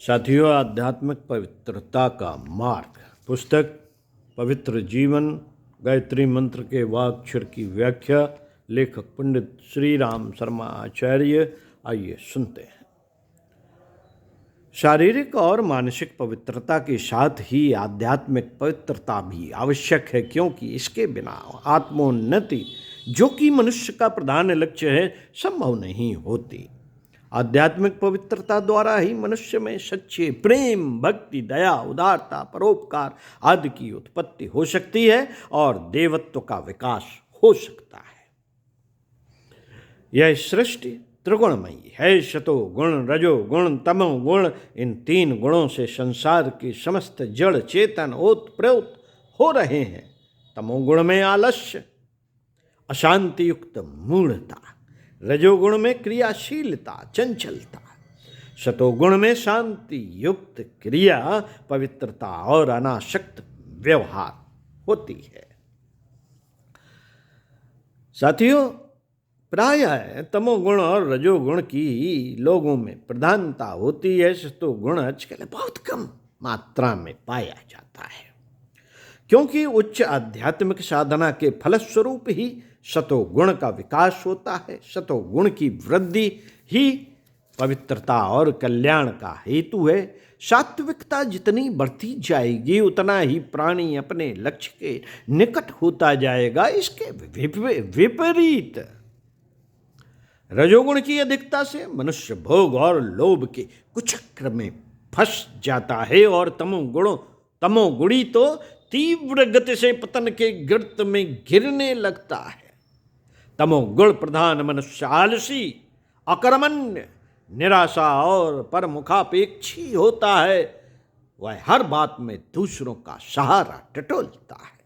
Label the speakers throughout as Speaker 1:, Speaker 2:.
Speaker 1: साथियों, आध्यात्मिक पवित्रता का मार्ग पुस्तक पवित्र जीवन गायत्री मंत्र के वाक्क्षर की व्याख्या लेखक पंडित श्री राम शर्मा आचार्य। आइए सुनते हैं। शारीरिक और मानसिक पवित्रता के साथ ही आध्यात्मिक पवित्रता भी आवश्यक है, क्योंकि इसके बिना आत्मोन्नति, जो कि मनुष्य का प्रधान लक्ष्य है, संभव नहीं होती। आध्यात्मिक पवित्रता द्वारा ही मनुष्य में सच्चे प्रेम, भक्ति, दया, उदारता, परोपकार आदि की उत्पत्ति हो सकती है और देवत्व का विकास हो सकता है। यह सृष्टि त्रिगुणमयी है। शतो गुण, रजो गुण, तमो गुण, इन तीन गुणों से संसार के समस्त जड़ चेतन ओत प्रोत हो रहे हैं। तमोगुण में आलस्य, अशांति युक्त मूढ़ता, रजोगुण में क्रियाशीलता, चंचलता, शतोगुण में शांति युक्त क्रिया, पवित्रता और अनासक्त व्यवहार होती है। साथियों, प्रायः तमोगुण और रजोगुण की लोगों में प्रधानता होती है। शतोगुण आजकल बहुत कम मात्रा में पाया जाता है, क्योंकि उच्च आध्यात्मिक साधना के फलस्वरूप ही शतोगुण का विकास होता है। शतोगुण की वृद्धि ही पवित्रता और कल्याण का हेतु है। सात्विकता जितनी बढ़ती जाएगी, उतना ही प्राणी अपने लक्ष्य के निकट होता जाएगा। इसके विपरीत रजोगुण की अधिकता से मनुष्य भोग और लोभ के कुचक्र में फंस जाता है और तमोगुणी तो तीव्र गति से पतन के गर्त में गिरने लगता है। तमोगुण प्रधान मनुष्य आलसी, अकर्मण्य, निराशा और परमुखापेक्षी होता है। वह हर बात में दूसरों का सहारा टटोलता है।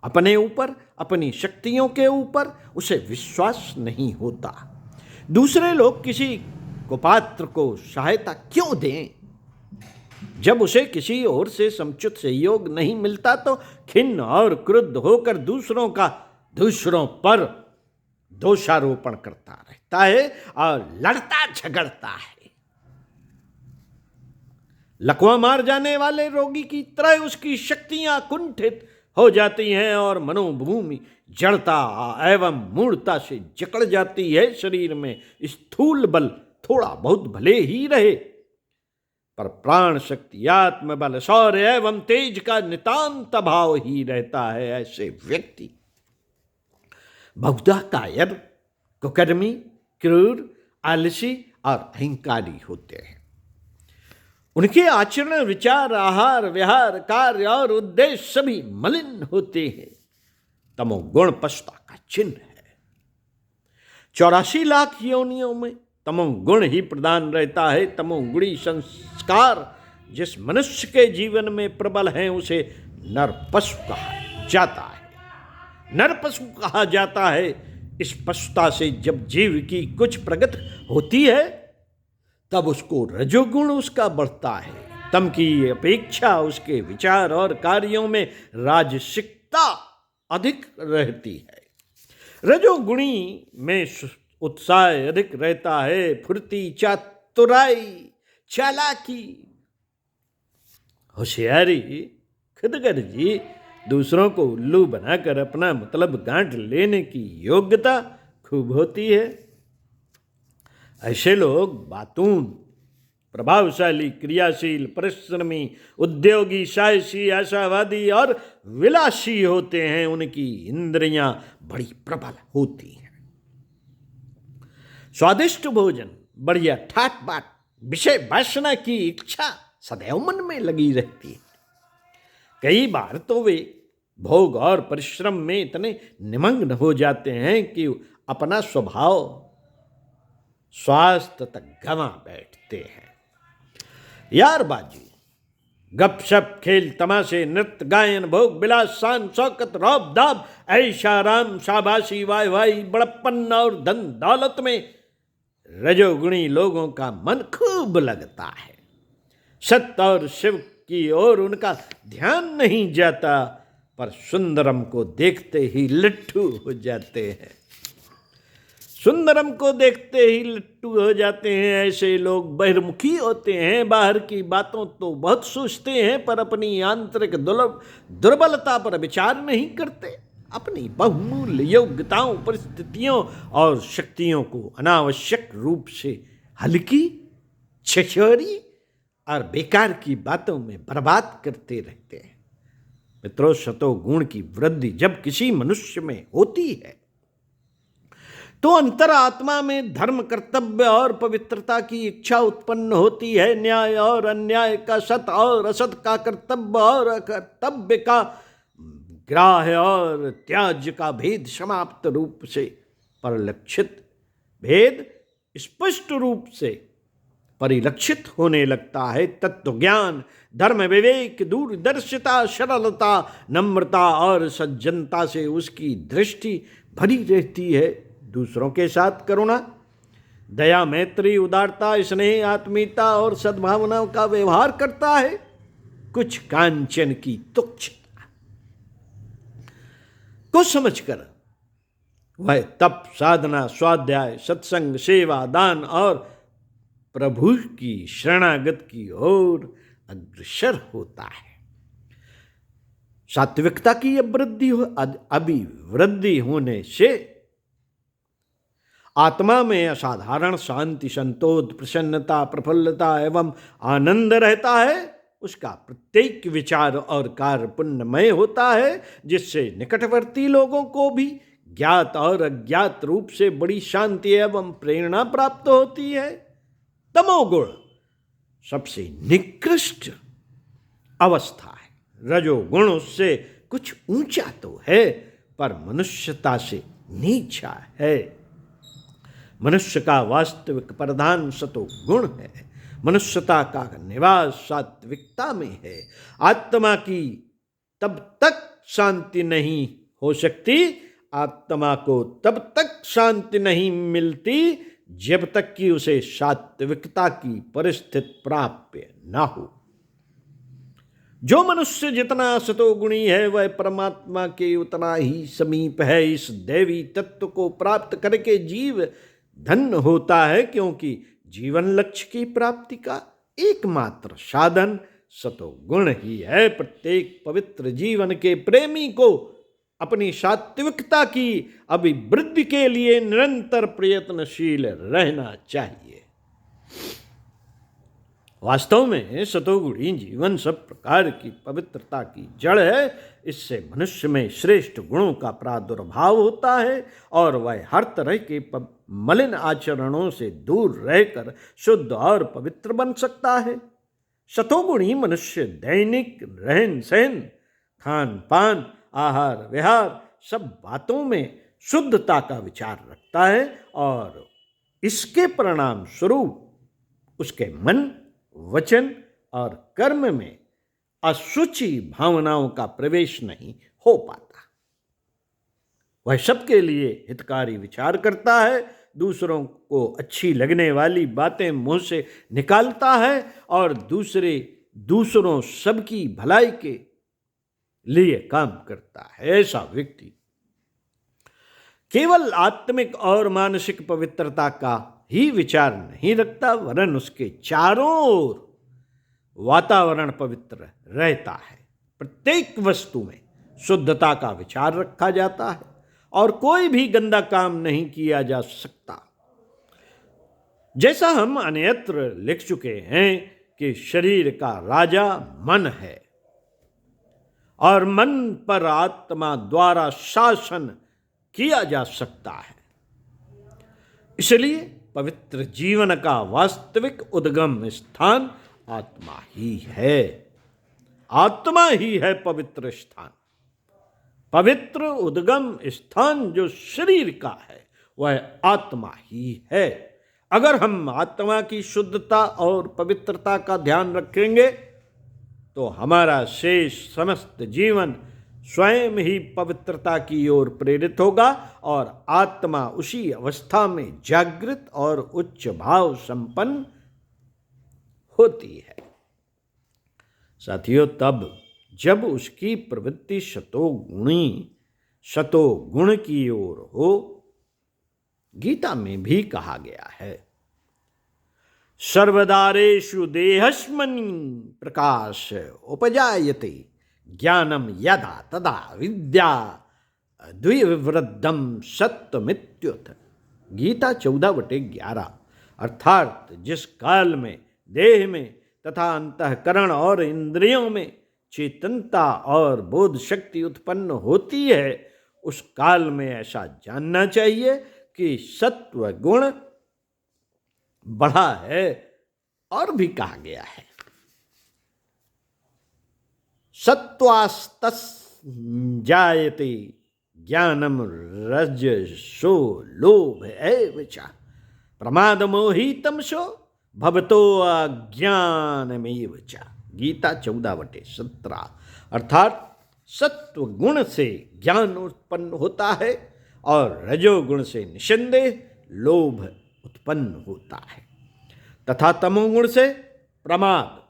Speaker 1: अपने ऊपर, अपनी शक्तियों के ऊपर उसे विश्वास नहीं होता। दूसरे लोग किसी कुपात्र को सहायता क्यों दें? जब उसे किसी ओर से समुचित सहयोग नहीं मिलता तो खिन्न और क्रुद्ध होकर दूसरों पर दोषारोपण करता रहता है और लड़ता झगड़ता है। लकवा मार जाने वाले रोगी की तरह उसकी शक्तियां कुंठित हो जाती हैं और मनोभूमि जड़ता एवं मूढ़ता से जकड़ जाती है। शरीर में स्थूल बल थोड़ा बहुत भले ही रहे, पर प्राण शक्ति, आत्मबल, शौर्य एवं तेज का नितांत अभाव ही रहता है। ऐसे व्यक्ति बहुधा कायर, कुकर्मी, क्रूर, आलसी और अहंकारी होते हैं। उनके आचरण, विचार, आहार, व्यवहार, कार्य और उद्देश्य सभी मलिन होते हैं। तमोगुण पशुता का चिन्ह है। 84 लाख योनियों में तमोगुण ही प्रधान रहता है। तमोगुणी संस्कार जिस मनुष्य के जीवन में प्रबल हैं, उसे नर पशु कहा जाता है। नर पशु कहा जाता है। इस पशुता से जब जीव की कुछ प्रगति होती है, तब उसको रजोगुण उसका बढ़ता है। तम की अपेक्षा उसके विचार और कार्यों में राजसिकता अधिक रहती है। रजोगुणी में उत्साह अधिक रहता है। फुर्ती, चातुराई, चालाकी, होशियारी, खुदगर्जी, दूसरों को उल्लू बनाकर अपना मतलब गांठ लेने की योग्यता खूब होती है। ऐसे लोग बातून, प्रभावशाली, क्रियाशील, परिश्रमी, उद्योगी, साहसी, आशावादी और विलासी होते हैं। उनकी इंद्रियां बड़ी प्रबल होती हैं। स्वादिष्ट भोजन, बढ़िया ठाट बाट, विषय वासना की इच्छा सदैव मन में लगी रहती है। कई बार तो वे भोग और परिश्रम में इतने निमग्न हो जाते हैं कि अपना स्वभाव, स्वास्थ्य तक गंवा बैठते हैं। यारबाजी, गपशप, खेल तमाशे, नृत्य, गायन, भोग विलास, शान शौकत, रौब दाब, ऐशाराम, शाबाशी, वाहवाही, बड़प्पन और धन दौलत में रजोगुणी लोगों का मन खूब लगता है। सत्य और शिव की ओर उनका ध्यान नहीं जाता, पर सुंदरम को देखते ही लट्ठू हो जाते हैं। सुंदरम को देखते ही लट्टू हो जाते हैं। ऐसे लोग बहिर्मुखी होते हैं, बाहर की बातों तो बहुत सोचते हैं पर अपनी आंतरिक दुर्बलता पर विचार नहीं करते। अपनी बहुमूल्य योग्यताओं, परिस्थितियों और शक्तियों को अनावश्यक रूप से हल्की, छिछोरी और बेकार की बातों में बर्बाद करते रहते हैं। मित्रों, सतोगुण की वृद्धि जब किसी मनुष्य में होती है तो अंतरात्मा में धर्म, कर्तव्य और पवित्रता की इच्छा उत्पन्न होती है। न्याय और अन्याय का, सत और असत का, कर्तव्य और अकर्तव्य का, ग्राह्य और त्याज्य का भेद समाप्त रूप से परिलक्षित, भेद स्पष्ट रूप से परिलक्षित होने लगता है। तत्व ज्ञान, धर्म, विवेक, दूरदर्शिता, सरलता, नम्रता और सज्जनता से उसकी दृष्टि भरी रहती है। दूसरों के साथ करुणा, दया, मैत्री, उदारता, स्नेह, आत्मीयता और सद्भावनाओं का व्यवहार करता है। कुछ कांचन की तुच्छता को समझकर वह तप, साधना, स्वाध्याय, सत्संग, सेवा, दान और प्रभु की शरणागत की ओर अग्रसर होता है। सात्विकता की अभिवृद्धि होने से आत्मा में असाधारण शांति, संतोष, प्रसन्नता, प्रफुल्लता एवं आनंद रहता है। उसका प्रत्येक विचार और कार्य पुण्यमय होता है, जिससे निकटवर्ती लोगों को भी ज्ञात और अज्ञात रूप से बड़ी शांति एवं प्रेरणा प्राप्त होती है। तमोगुण सबसे निकृष्ट अवस्था है। रजोगुण उससे कुछ ऊंचा तो है पर मनुष्यता से नीचा है। मनुष्य का वास्तविक प्रधान सतोगुण है। मनुष्यता का निवास सात्विकता में है। आत्मा की तब तक शांति नहीं हो सकती, आत्मा को तब तक शांति नहीं मिलती जब तक कि उसे सात्विकता की परिस्थिति प्राप्य न हो। जो मनुष्य जितना सतोगुणी है वह परमात्मा के उतना ही समीप है। इस दैवी तत्व को प्राप्त करके जीव धन्य होता है, क्योंकि जीवन लक्ष्य की प्राप्ति का एकमात्र साधन सतोगुण ही है। प्रत्येक पवित्र जीवन के प्रेमी को अपनी सात्विकता की अभिवृद्धि के लिए निरंतर प्रयत्नशील रहना चाहिए। वास्तव में सतोगुणी जीवन सब प्रकार की पवित्रता की जड़ है। इससे मनुष्य में श्रेष्ठ गुणों का प्रादुर्भाव होता है और वह हर तरह के मलिन आचरणों से दूर रहकर शुद्ध और पवित्र बन सकता है। सतोगुणी मनुष्य दैनिक रहन सहन, खान पान, आहार विहार सब बातों में शुद्धता का विचार रखता है और इसके परिणाम स्वरूप उसके मन, वचन और कर्म में अशुचि भावनाओं का प्रवेश नहीं हो पाता। वह सबके लिए हितकारी विचार करता है, दूसरों को अच्छी लगने वाली बातें मुंह से निकालता है और दूसरों सबकी भलाई के लिए काम करता है। ऐसा व्यक्ति केवल आत्मिक और मानसिक पवित्रता का ही विचार नहीं रखता, वरन उसके चारों ओर वातावरण पवित्र रहता है। प्रत्येक वस्तु में शुद्धता का विचार रखा जाता है और कोई भी गंदा काम नहीं किया जा सकता। जैसा हम अन्यत्र लिख चुके हैं कि शरीर का राजा मन है और मन पर आत्मा द्वारा शासन किया जा सकता है। इसलिए पवित्र जीवन का वास्तविक उद्गम स्थान आत्मा ही है। आत्मा ही है पवित्र स्थान। पवित्र उद्गम स्थान जो शरीर का है वह आत्मा ही है। अगर हम आत्मा की शुद्धता और पवित्रता का ध्यान रखेंगे तो हमारा शेष समस्त जीवन स्वयं ही पवित्रता की ओर प्रेरित होगा और आत्मा उसी अवस्था में जागृत और उच्च भाव संपन्न होती है। साथियों, तब जब उसकी प्रवृत्ति सतोगुण की ओर हो गीता में भी कहा गया है, सर्वदारेषु देहस्मनि प्रकाश उपजायते ज्ञानम यदा तदा विद्या द्विवृद्धम सत्वमित्युत। गीता 14/11। अर्थात जिस काल में देह में तथा अंतःकरण और इंद्रियों में चेतनता और बोध शक्ति उत्पन्न होती है, उस काल में ऐसा जानना चाहिए कि सत्व गुण बढ़ा है। और भी कहा गया है, सत्वास्तस् जायते ज्ञानम रजसो लोभ एव च प्रमाद मोहि तमसो भवतो अज्ञानमेव च। गीता 14/17। अर्थात सत्व गुण से ज्ञान उत्पन्न होता है और रजोगुण से निसंदेह लोभ उत्पन्न होता है तथा तमोगुण से प्रमाद,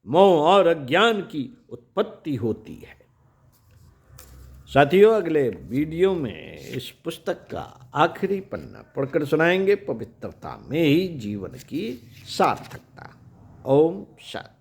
Speaker 1: मोह और अज्ञान की उत्पत्ति होती है। साथियों, अगले वीडियो में इस पुस्तक का आखिरी पन्ना पढ़कर सुनाएंगे, पवित्रता में ही जीवन की सार्थकता। ओम शांति।